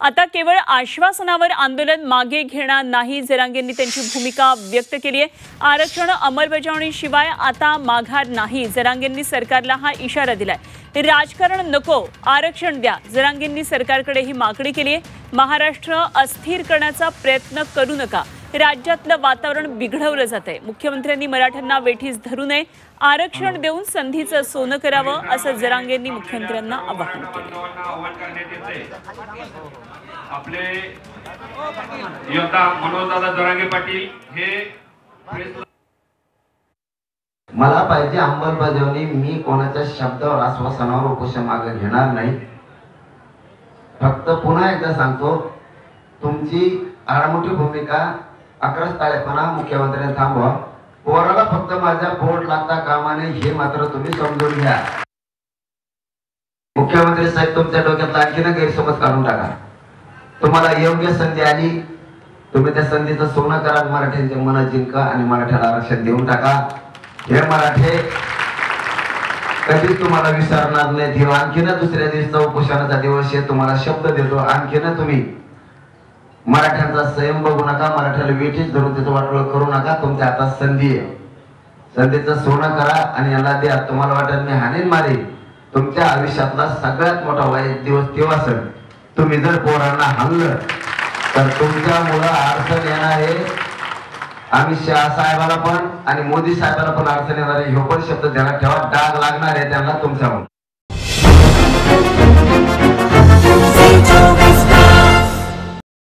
आता केवळ आश्वासनावर आंदोलन मागे घेणार नाही, जरांगेंनी त्यांची भूमिका व्यक्त केली आहे। आरक्षण अंमलबजावणीशिवाय आता माघार नाही, जरांगेंनी सरकारला हा इशारा दिलाय। राजकारण नको, आरक्षण द्या, जरांगेंनी सरकारकडे ही मागणी केली आहे। महाराष्ट्र अस्थिर करण्याचा प्रयत्न करू नका, राज्यातलं वातावरण बिघडवलं जातंय। मुख्यमंत्र्यांनी मराठ्यांना वेठीस धरू नये, आरक्षण देऊन संधीचं सोनं करावं, असं जरांगेंनी मुख्यमंत्र्यांना आवाहन केलं। आपले योद्धा मनोजदादा जरांगे पाटील हे मला पाहिजे अंमलबजावणी। मी कोणाच्या शब्दावर आश्वासनावर उपोषण मागे घेणार नाही। फक्त पुन्हा एकदा सांगतो, तुमची आडमुठी भूमिका आक्रस्ताळेपणा मुख्यमंत्र्यांनी थांबवा। पोराला फक्त माझ्या बोट लागता कामा नये, हे मात्र तुम्ही समजून घ्या। मुख्यमंत्री साहेब, तुमच्या डोक्यात आणखीन गैरसमज काढून टाका। तुम्हाला योग्य संधी आली, तुम्ही त्या संधीचं सोनं करा, मराठ्यांचे मन जिंका आणि मराठ्याला आरक्षण देऊन टाका। हे मराठे कधीच तुम्हाला विसरणार नाहीत। आणखीन दुसऱ्या दिवसाचा उपोषणाचा दिवस आहे, तुम्हाला शब्द देतो, आणखीन तुम्ही मराठ्यांचा संयम बघू नका, मराठ्याला वेठीस धरून त्याचं वाटोळं करू नका। तुमच्या हातात संधी आहे, संधीचं सोनं करा आणि याला द्या। तुम्हाला वाटत मी हाणीन मारेन, तुमच्या आयुष्यातला सगळ्यात मोठा वाईट दिवस तेव्हा असेल तुम्ही जर पोरांना हाणलं तर तुमच्यामुळं अडचण येणार आहे। अमित शहा साहेबाला पण आणि मोदी साहेबाला पण अडचण येणार आहे, हे पण शब्द ध्यानात ठेवा। डाग लागणार आहे त्यांना तुमच्यामुळे।